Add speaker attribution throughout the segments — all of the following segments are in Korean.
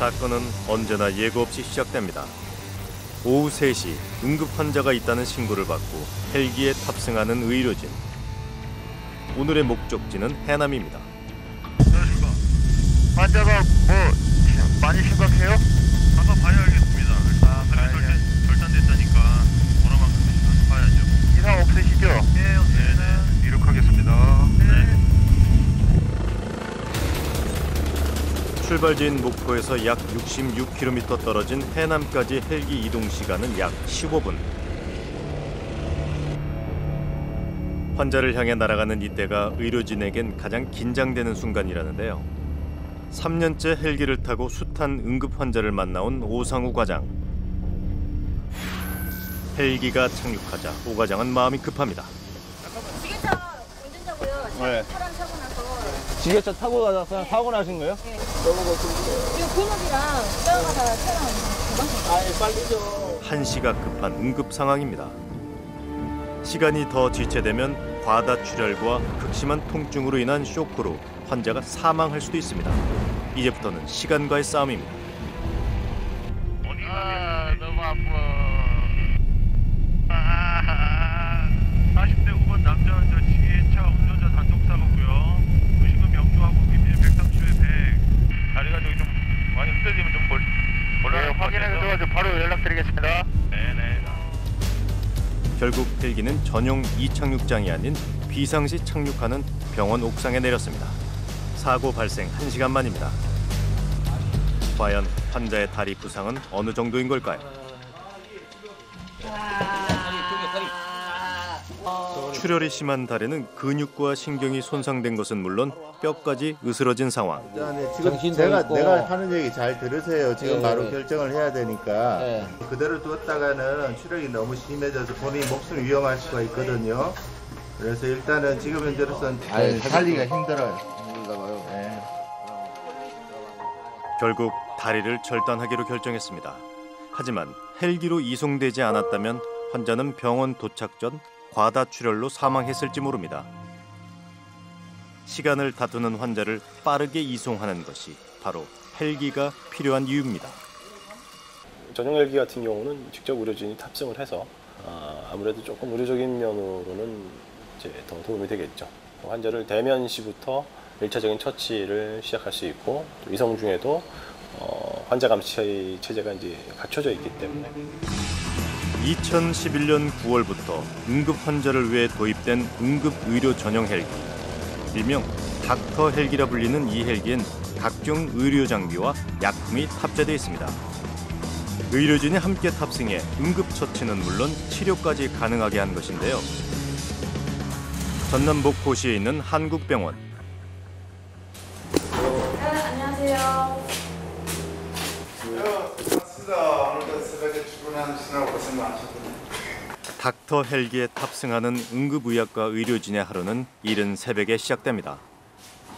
Speaker 1: 사건은 언제나 예고 없이 시작됩니다. 오후 3시 응급 환자가 있다는 신고를 받고 헬기에 탑승하는 의료진. 오늘의 목적지는 해남입니다.
Speaker 2: 안녕하십니까. 환자가 많이 심각해요? 가서 봐야 알겠습니다. 절단됐다니까 원어만큼 봐야죠. 이상 없으시죠? 네, 없습니다. 이륙하겠습니다. 네.
Speaker 1: 출발지인 목포에서 약 66km 떨어진 해남까지 헬기 이동 시간은 약 15분. 환자를 향해 날아가는 이때가 의료진에겐 가장 긴장되는 순간이라는데요. 3년째 헬기를 타고 숱한 응급 환자를 만나온 오상우 과장. 헬기가 착륙하자 오 과장은 마음이 급합니다.
Speaker 3: 지게차 운전자고요.
Speaker 4: 네.
Speaker 3: 사람 사고 나서.
Speaker 4: 지게차 타고 가서 사고 나신 거예요?
Speaker 3: 네. 지금 근육이랑 뼈가 촬영
Speaker 4: 아니 빨리죠.
Speaker 1: 한시가 급한 응급 상황입니다. 시간이 더 지체되면 과다출혈과 극심한 통증으로 인한 쇼크로 환자가 사망할 수도 있습니다. 이제부터는 시간과의 싸움입니다.
Speaker 2: 너무 아파. 40대 후반 남자 환자 지게차 운전자 단독 사고고요. 의식은 명료하고 기미는 130에 100. 다리가 저기 좀 많이 흔들리면 좀 곤란할 것 같아서. 확인해서 바로 연락드리겠습니다. 네네.
Speaker 1: 결국 헬기는 전용 이착륙장이 아닌 비상시 착륙하는 병원 옥상에 내렸습니다. 사고 발생 1시간 만입니다. 과연 환자의 다리 부상은 어느 정도인 걸까요? 출혈이 심한 다리는 근육과 신경이 손상된 것은 물론 뼈까지 으스러진 상황.
Speaker 5: 지금 내가 하는 얘기 잘 들으세요. 지금 바로 결정을 해야 되니까 그대로 뒀다가는 출혈이 너무 심해져서 본인 목숨이 위험할 수가 있거든요. 그래서 일단은 지금 현재로서는 살리기가 힘들어요.
Speaker 1: 결국 다리를 절단하기로 결정했습니다. 하지만 헬기로 이송되지 않았다면 환자는 병원 도착 전 과다출혈로 사망했을지 모릅니다. 시간을 다투는 환자를 빠르게 이송하는 것이 바로 헬기가 필요한 이유입니다.
Speaker 6: 전용 헬기 같은 경우는 직접 의료진이 탑승을 해서 아무래도 조금 의료적인 면으로는 이제 더 도움이 되겠죠. 환자를 대면 시부터 1차적인 처치를 시작할 수 있고 또 이송 중에도 환자 감시 체제가 이제 갖춰져 있기 때문에
Speaker 1: 2011년 9월부터 응급 환자를 위해 도입된 응급 의료 전용 헬기, 일명 닥터 헬기라 불리는 이 헬기엔 각종 의료 장비와 약품이 탑재되어 있습니다. 의료진이 함께 탑승해 응급 처치는 물론 치료까지 가능하게 한 것인데요. 전남 목포시에 있는 한국병원.
Speaker 3: 안녕하세요.
Speaker 5: 오늘도 새벽에 출근하시느라고 고생 많으셨군요.
Speaker 1: 닥터 헬기에 탑승하는 응급의학과 의료진의 하루는 이른 새벽에 시작됩니다.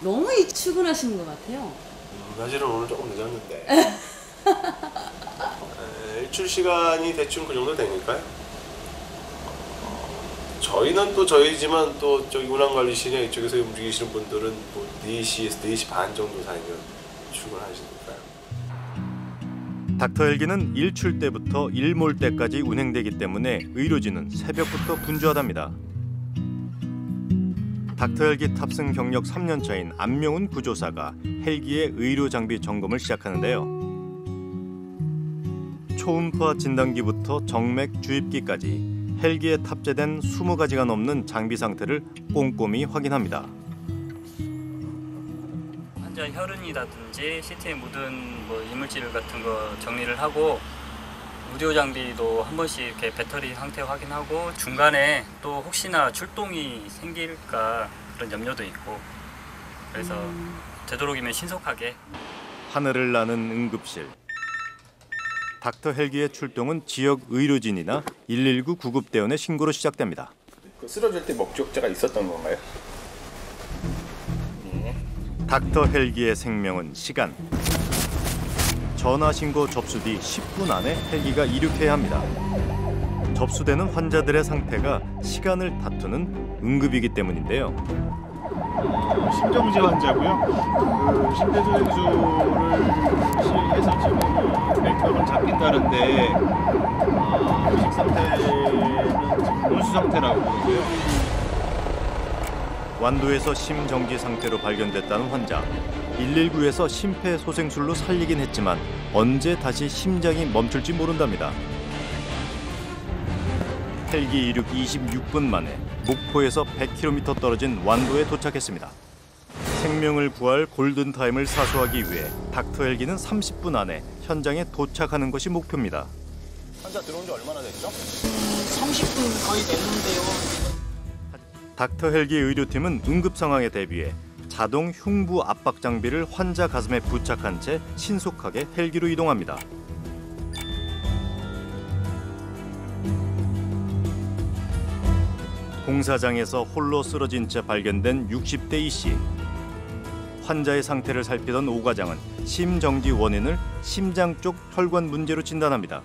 Speaker 7: 너무 일찍 출근하시는 것 같아요.
Speaker 6: 사실은 오늘 조금 늦었는데 일출 시간이 대충 그 정도 되니까요. 저희는 또 저희지만 또 저기 운항관리실이나 이쪽에서 움직이시는 분들은 뭐 4시에서 4시 반 정도 사이면 출근하시니까요.
Speaker 1: 닥터 헬기는 일출 때부터 일몰 때까지 운행되기 때문에 의료진은 새벽부터 분주하답니다. 닥터 헬기 탑승 경력 3년 차인 안명훈 구조사가 헬기의 의료 장비 점검을 시작하는데요. 초음파 진단기부터 정맥 주입기까지 헬기에 탑재된 20가지가 넘는 장비 상태를 꼼꼼히 확인합니다.
Speaker 8: 환자 혈흔이라든지 CT에 묻은 이물질 같은 거 정리를 하고 의료 장비도 한 번씩 이렇게 배터리 상태 확인하고 중간에 또 혹시나 출동이 생길까 그런 염려도 있고 그래서 되도록이면 신속하게.
Speaker 1: 하늘을 나는 응급실. 닥터 헬기의 출동은 지역 의료진이나 119 구급대원의 신고로 시작됩니다.
Speaker 6: 쓰러질 때 목격자가 있었던 건가요?
Speaker 1: 닥터 헬기의 생명은 시간. 전화 신고 접수 뒤 10분 안에 헬기가 이륙해야 합니다. 접수되는 환자들의 상태가 시간을 다투는 응급이기 때문인데요.
Speaker 9: 심정지 환자고요. 그 심폐소생술을 시행해서 지금 맥박을 잡힌다는데 의식 상태는 지금 혼수 상태라고 그러고요.
Speaker 1: 완도에서 심정지 상태로 발견됐다는 환자. 119에서 심폐소생술로 살리긴 했지만 언제 다시 심장이 멈출지 모른답니다. 헬기 이륙 26분 만에 목포에서 100km 떨어진 완도에 도착했습니다. 생명을 구할 골든타임을 사수하기 위해 닥터 헬기는 30분 안에 현장에 도착하는 것이 목표입니다.
Speaker 6: 환자 들어온 지 얼마나 됐죠?
Speaker 4: 30분 거의 됐는데요.
Speaker 1: 닥터 헬기 의료팀은 응급 상황에 대비해 자동 흉부 압박 장비를 환자 가슴에 부착한 채 신속하게 헬기로 이동합니다. 공사장에서 홀로 쓰러진 채 발견된 60대 이씨. 환자의 상태를 살피던 오 과장은 심정지 원인을 심장 쪽 혈관 문제로 진단합니다.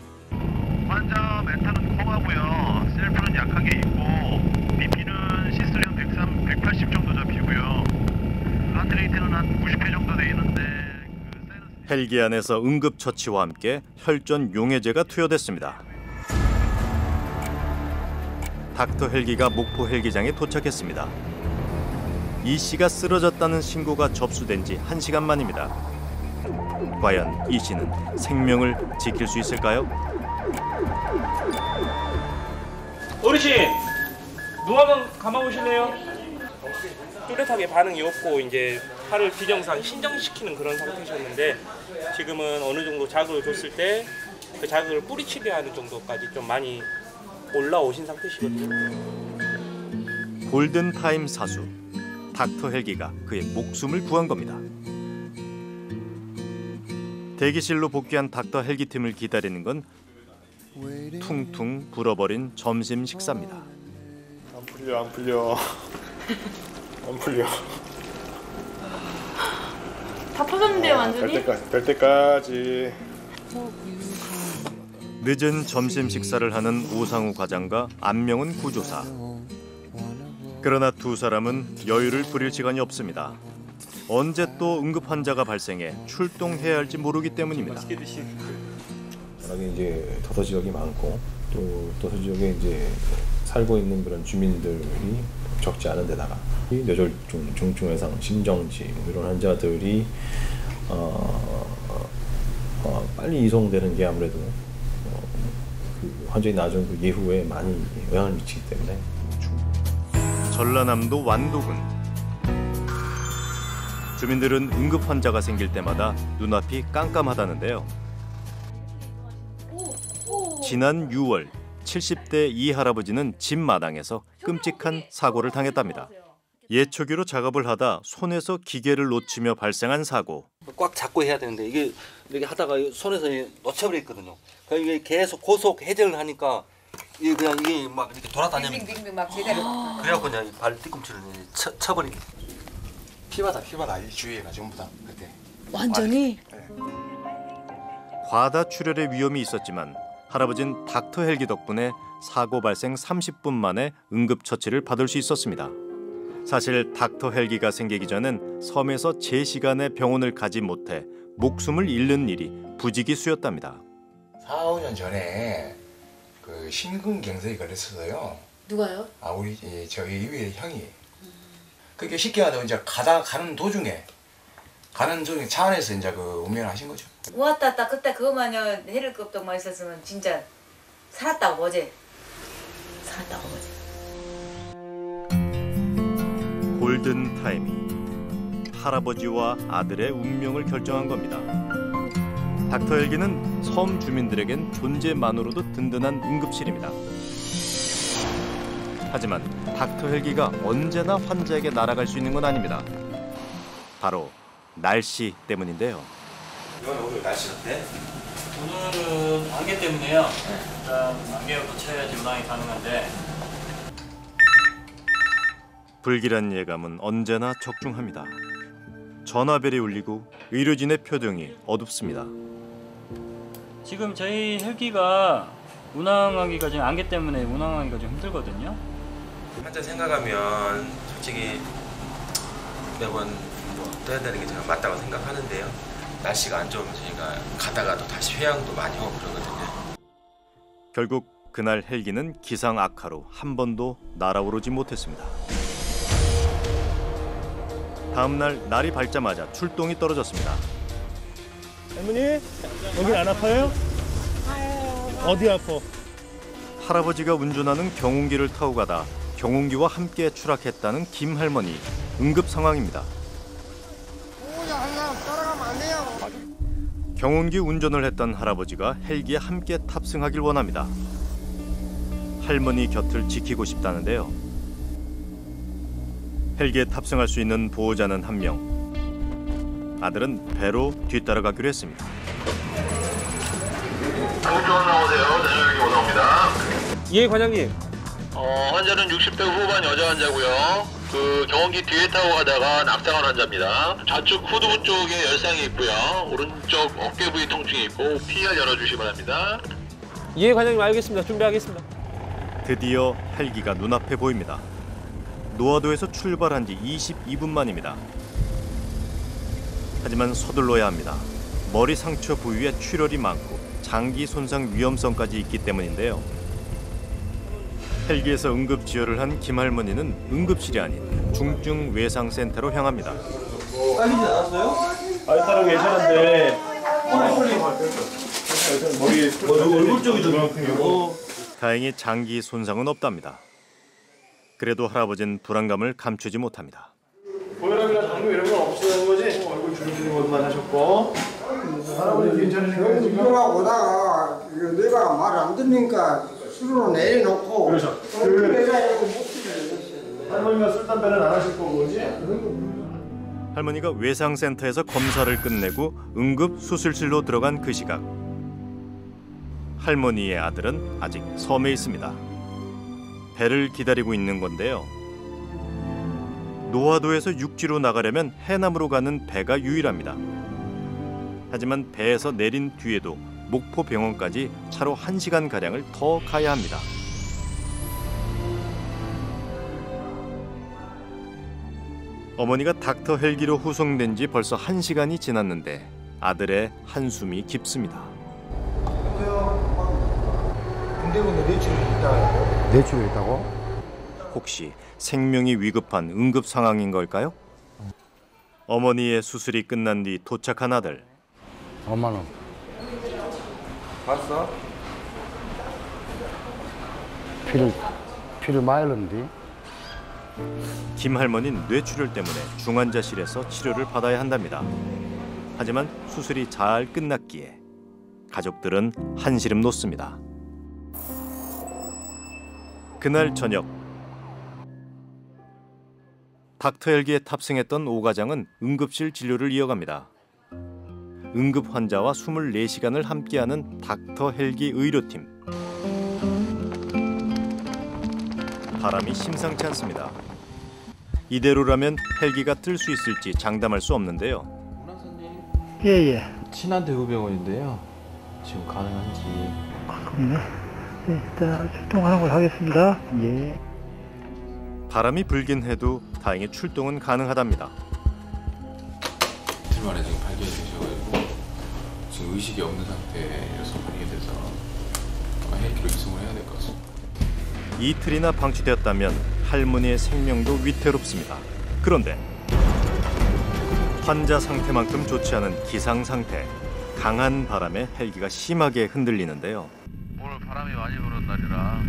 Speaker 2: 환자 멘탈은 콩하고요. 셀프는 약하게 있고 BP는 시스토리온 103, 180 정도 잡히고요. 하트레이트는 한 90회 정도 돼 있는데
Speaker 1: 헬기 안에서 응급처치와 함께 혈전 용해제가 투여됐습니다. 닥터 헬기가 목포 헬기장에 도착했습니다. 이 씨가 쓰러졌다는 신고가 접수된 지 1시간 만입니다. 과연 이 씨는 생명을 지킬 수 있을까요?
Speaker 10: 어르신, 눈 한번 감아보실래요? 뚜렷하게 반응이 없고 이제 팔을 비정상 신정시키는 그런 상태셨는데 지금은 어느 정도 자극을 줬을 때 그 자극을 뿌리치료하는 정도까지 좀 많이 올라오신 상태시거든요.
Speaker 1: 골든타임 사수. 닥터 헬기가 그의 목숨을 구한 겁니다. 대기실로 복귀한 닥터 헬기팀을 기다리는 건 퉁퉁 불어버린 점심 식사입니다.
Speaker 9: 안 풀려. 안 풀려.
Speaker 3: 다 퍼졌는데요, 완전히?
Speaker 9: 될 때까지.
Speaker 1: 늦은 점심 식사를 하는 오상우 과장과 안명은 구조사. 그러나 두 사람은 여유를 부릴 시간이 없습니다. 언제 또 응급 환자가 발생해 출동해야 할지 모르기 때문입니다.
Speaker 6: 워낙에 이제 도서 지역이 많고 또 도서 지역에 이제 살고 있는 그런 주민들이 적지 않은 데다가 뇌졸중, 중증외상, 심정지 이런 환자들이 빨리 이송되는 게 아무래도 그 환자의 나중 그 예후에 많이 영향을 미치기 때문에.
Speaker 1: 전라남도 완도군. 주민들은 응급 환자가 생길 때마다 눈앞이 깜깜하다는데요. 지난 6월 70대 이 할아버지는 집 마당에서 끔찍한 사고를 당했답니다. 예초기로 작업을 하다 손에서 기계를 놓치며 발생한 사고.
Speaker 11: 꽉 잡고 해야 되는데 이게 이렇게 하다가 손에서 놓쳐버렸거든요. 그러니까 이게 계속 고속 해제를 하니까 이게 그냥 이게 막 이렇게 돌아다니면
Speaker 12: 빙빙빙 막 제대로.
Speaker 11: 그래갖고 그냥 발 뒤꿈치를 쳐버리게.
Speaker 12: 피바다 이 주위에가 전부 다 그때.
Speaker 3: 완전히?
Speaker 1: 과다 출혈의 위험이 있었지만 할아버지는 닥터 헬기 덕분에 사고 발생 30분 만에 응급처치를 받을 수 있었습니다. 사실 닥터 헬기가 생기기 전엔 섬에서 제 시간에 병원을 가지 못해 목숨을 잃는 일이 부지기수였답니다.
Speaker 12: 4, 5년 전에 그 심근경색이 걸렸어요.
Speaker 3: 누가요?
Speaker 12: 우리 저희 위에 형이. 그게 쉽게 말하면 이제 가는 도중에 차 안에서 이제 그 운명하신 거죠.
Speaker 13: 왔다 갔다 그때 그거만요 해릴급동만 있었으면 진짜 살았다고 어제.
Speaker 1: 골든 타임이 할아버지와 아들의 운명을 결정한 겁니다. 닥터 헬기는 섬 주민들에겐 존재만으로도 든든한 응급실입니다. 하지만 닥터 헬기가 언제나 환자에게 날아갈 수 있는 건 아닙니다. 바로 날씨 때문인데요.
Speaker 11: 이건 오늘 날씨 어때?
Speaker 8: 오늘은 안개 때문에요. 일단 안개로 쳐야지 운항이 가능한데.
Speaker 1: 불길한 예감은 언제나 적중합니다. 전화벨이 울리고 의료진의 표정이 어둡습니다.
Speaker 8: 지금 저희 헬기가 운항하기가 지금 안개 때문에 운항하기가 좀 힘들거든요.
Speaker 11: 환자 생각하면 솔직히
Speaker 14: 매번 떠야 되는 게 제가 맞다고 생각하는데요. 날씨가 안 좋으면 저희가 가다가도 다시 회항도 많이 하고 그러거든요.
Speaker 1: 결국 그날 헬기는 기상 악화로 한 번도 날아오르지 못했습니다. 다음 날 날이 밝자마자 출동이 떨어졌습니다.
Speaker 2: 할머니, 여기 안 아파요? 어디 아파?
Speaker 1: 할아버지가 운전하는 경운기를 타고 가다 경운기와 함께 추락했다는 김 할머니. 응급 상황입니다. 경운기 운전을 했던 할아버지가 헬기에 함께 탑승하길 원합니다. 할머니 곁을 지키고 싶다는데요. 헬기에 탑승할 수 있는 보호자는 한 명. 아들은 배로 뒤따라가기로 했습니다.
Speaker 2: 공조원 나오세요. 전용헬기 오사옵니다.
Speaker 10: 예, 과장님.
Speaker 2: 환자는 60대 후반 여자 환자고요. 그 경운기 뒤에 타고 가다가 낙상한 환자입니다. 좌측 후두부 쪽에 열상이 있고요. 오른쪽 어깨 부위 통증이 있고 P를 열어주시기 바랍니다.
Speaker 10: 예, 과장님 알겠습니다. 준비하겠습니다.
Speaker 1: 드디어 헬기가 눈앞에 보입니다. 노화도에서 출발한 지 22분 만입니다. 하지만 서둘러야 합니다. 머리 상처 부위에 출혈이 많고 장기 손상 위험성까지 있기 때문인데요. 헬기에서 응급 지원을 한 김 할머니는 응급실이 아닌 중증 외상센터로 향합니다.
Speaker 2: 딸리지 않았어요? 아이 따로 계시는데 머리 얼굴 쪽이 좀 아프요.
Speaker 1: 다행히 장기 손상은 없답니다. 그래도 할아버지는 불안감을 감추지 못합니다.
Speaker 9: 고혈압이나 당뇨 이런 건 없으신 거지? 얼굴 주름주는 것만 하셨고 할아버지 괜찮으신가요 지금?
Speaker 15: 이거가 오다가 내가 말 안 듣으니까 술로 내려놓고
Speaker 9: 그렇죠. 할머니가 술 담배는 안 하실 거고 그지?
Speaker 1: 할머니가 외상센터에서 검사를 끝내고 응급 수술실로 들어간 그 시각. 할머니의 아들은 아직 섬에 있습니다. 배를 기다리고 있는 건데요. 노화도에서 육지로 나가려면 해남으로 가는 배가 유일합니다. 하지만 배에서 내린 뒤에도 목포병원까지 차로 1시간가량을 더 가야 합니다. 어머니가 닥터 헬기로 후송된 지 벌써 1시간이 지났는데 아들의 한숨이 깊습니다.
Speaker 15: 군대군데 뇌출이 있다고?
Speaker 1: 혹시 생명이 위급한 응급 상황인 걸까요? 어머니의 수술이 끝난 뒤 도착한 아들.
Speaker 15: 엄마는?
Speaker 14: 봤어?
Speaker 15: 피를 많이 흘렀는데?
Speaker 1: 김 할머니는 뇌출혈 때문에 중환자실에서 치료를 받아야 한답니다. 하지만 수술이 잘 끝났기에 가족들은 한시름 놓습니다. 그날 저녁 닥터 헬기에 탑승했던 오 가장은 응급실 진료를 이어갑니다. 응급 환자와 24시간을 함께하는 닥터 헬기 의료팀. 바람이 심상치 않습니다. 이대로라면 헬기가 뜰 수 있을지 장담할 수 없는데요.
Speaker 15: 예예.
Speaker 16: 친한 대구병원인데요. 지금 가능한지.
Speaker 15: 그렇군요. 네, 일단 출동하는 걸 하겠습니다. 예.
Speaker 1: 바람이 불긴 해도 다행히 출동은 가능하답니다.
Speaker 16: 이틀 만에 지금 발견이 되셔가지고 지금 의식이 없는 상태여서 발견이 돼서 헬기로 이송을 해야 될 것 같습니다.
Speaker 1: 이틀이나 방치되었다면 할머니의 생명도 위태롭습니다. 그런데 환자 상태만큼 좋지 않은 기상 상태. 강한 바람에 헬기가 심하게 흔들리는데요.
Speaker 2: 오늘 바람이 많이 부는 날이라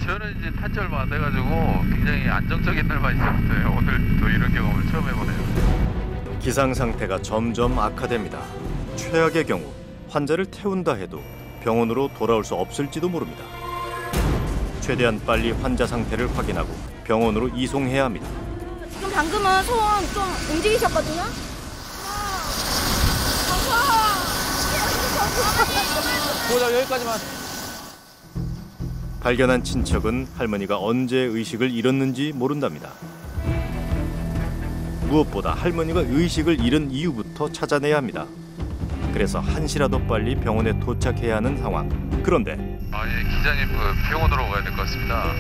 Speaker 2: 저는 이제 탄지 얼마 안 돼가지고 굉장히 안정적인 날만 있었어요. 오늘 또 이런 경험을 처음 해보네요.
Speaker 1: 기상 상태가 점점 악화됩니다. 최악의 경우 환자를 태운다 해도 병원으로 돌아올 수 없을지도 모릅니다. 최대한 빨리 환자 상태를 확인하고 병원으로 이송해야 합니다.
Speaker 3: 지금 방금은 손 좀 움직이셨거든요?
Speaker 10: 보자 여기까지만.
Speaker 1: 발견한 친척은 할머니가 언제 의식을 잃었는지 모른답니다. 무엇보다 할머니가 의식을 잃은 이유부터 찾아내야 합니다. 그래서 한시라도 빨리 병원에 도착해야 하는 상황. 그런데
Speaker 2: 예, 기자님 그 병원으로 가야 될 것 같습니다.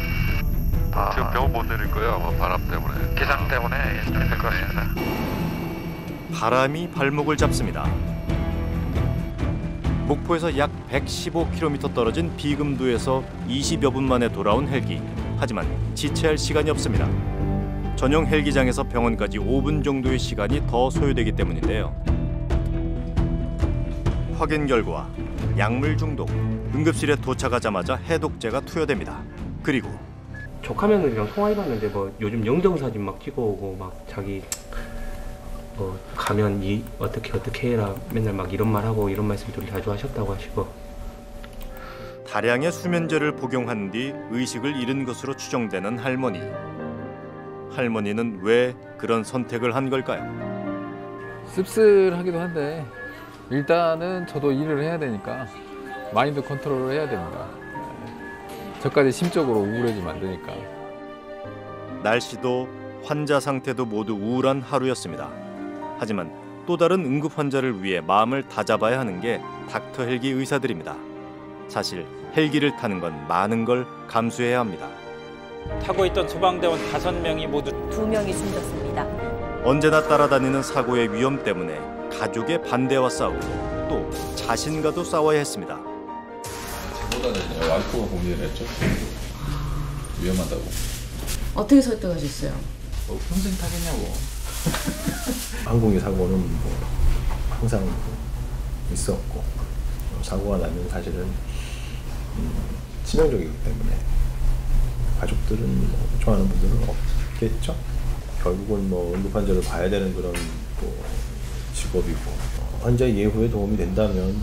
Speaker 17: 지금 병원 못 내릴 거예요. 아마 바람 때문에. 기상 때문에 될 것 같습니다.
Speaker 1: 바람이 발목을 잡습니다. 목포에서 약 115km 떨어진 비금도에서 20여 분 만에 돌아온 헬기. 하지만 지체할 시간이 없습니다. 전용 헬기장에서 병원까지 5분 정도의 시간이 더 소요되기 때문인데요. 확인 결과 약물 중독. 응급실에 도착하자마자 해독제가 투여됩니다. 그리고
Speaker 10: 조카 며느리랑 통화해봤는데 뭐 요즘 영정사진 막 찍어오고 막 자기 가면 어떻게 해라 맨날 막 이런 말 하고 이런 말씀들을 자주 하셨다고 하시고
Speaker 1: 다량의 수면제를 복용한 뒤 의식을 잃은 것으로 추정되는 할머니. 할머니는 왜 그런 선택을 한 걸까요?
Speaker 18: 씁쓸하기도 한데 일단은 저도 일을 해야 되니까 마인드 컨트롤을 해야 됩니다. 저까지 심적으로 우울해지면 안 되니까.
Speaker 1: 날씨도 환자 상태도 모두 우울한 하루였습니다. 하지만 또 다른 응급 환자를 위해 마음을 다잡아야 하는 게 닥터 헬기 의사들입니다. 사실 헬기를 타는 건 많은 걸 감수해야 합니다.
Speaker 19: 타고 있던 소방대원 5명이 모두
Speaker 20: 2명이 숨졌습니다.
Speaker 1: 언제나 따라다니는 사고의 위험 때문에 가족의 반대와 싸우고 또 자신과도 싸워야 했습니다.
Speaker 16: 저보다는 와이프가 고민을 했죠. 위험하다고.
Speaker 7: 어떻게 설득하셨어요?
Speaker 16: 평생 타겠냐고.
Speaker 6: 항공기 사고는 뭐 항상 있었고 사고가 나면 사실은 치명적이기 때문에 가족들은 뭐 좋아하는 분들은 없겠죠. 결국은 뭐 응급환자를 봐야 되는 그런 또 직업이고 환자 예후에 도움이 된다면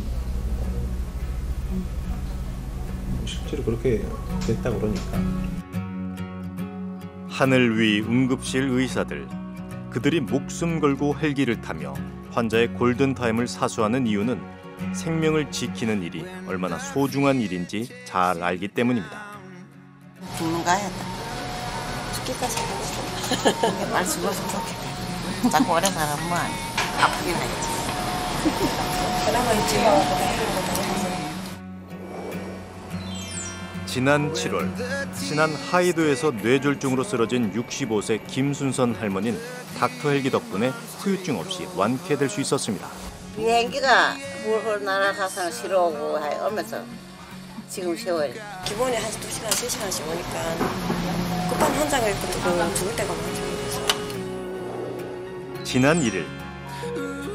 Speaker 6: 실제로 그렇게 됐다 그러니까.
Speaker 1: 하늘 위 응급실 의사들. 그들이 목숨 걸고 헬기를 타며 환자의 골든타임을 사수하는 이유는 생명을 지키는 일이 얼마나 소중한 일인지 잘 알기 때문입니다.
Speaker 4: 죽는 거 아니야. 죽기까지 하고 빨리 죽었으면 좋겠다. 자꾸 오래 살면 뭐하니. 아프긴 하겠지. 그나마 있지 뭐.
Speaker 1: 지난 7월 신안 하이도에서 뇌졸중으로 쓰러진 65세 김순선 할머니는 닥터 헬기 덕분에 후유증 없이 완쾌될 수 있었습니다.
Speaker 4: 비행기가 훌훌 날아가서 싫어오고 오면서 지금 세월이.
Speaker 20: 기본에 한 2시간, 3시간씩 오니까 급한 환자가 있거든. 죽을 때가 많아요.
Speaker 1: 지난 1일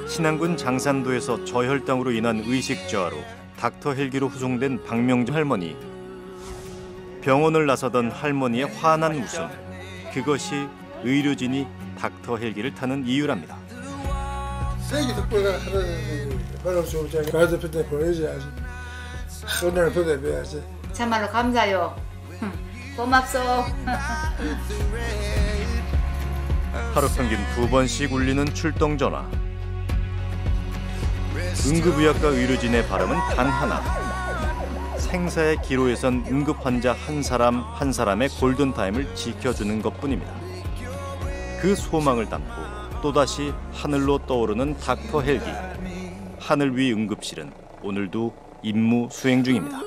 Speaker 1: 신안군 장산도에서 저혈당으로 인한 의식 저하로 닥터 헬기로 후송된 박명주 할머니. 병원을 나서던 할머니의 환한 웃음. 그것이 의료진이 닥터 헬기를 타는 이유랍니다.
Speaker 15: 세게 듣고 하는 바람 쏘고 가서 그때 보여줘야지. 손을 보내줘야지.
Speaker 13: 참말로 감사요. 고맙소.
Speaker 1: 하루 평균 2번씩 울리는 출동 전화. 응급의학과 의료진의 바람은 단 하나. 생사의 기로에선 응급 환자 한 사람 한 사람의 골든타임을 지켜주는 것뿐입니다. 그 소망을 담고 또다시 하늘로 떠오르는 닥터 헬기. 하늘 위 응급실은 오늘도 임무 수행 중입니다.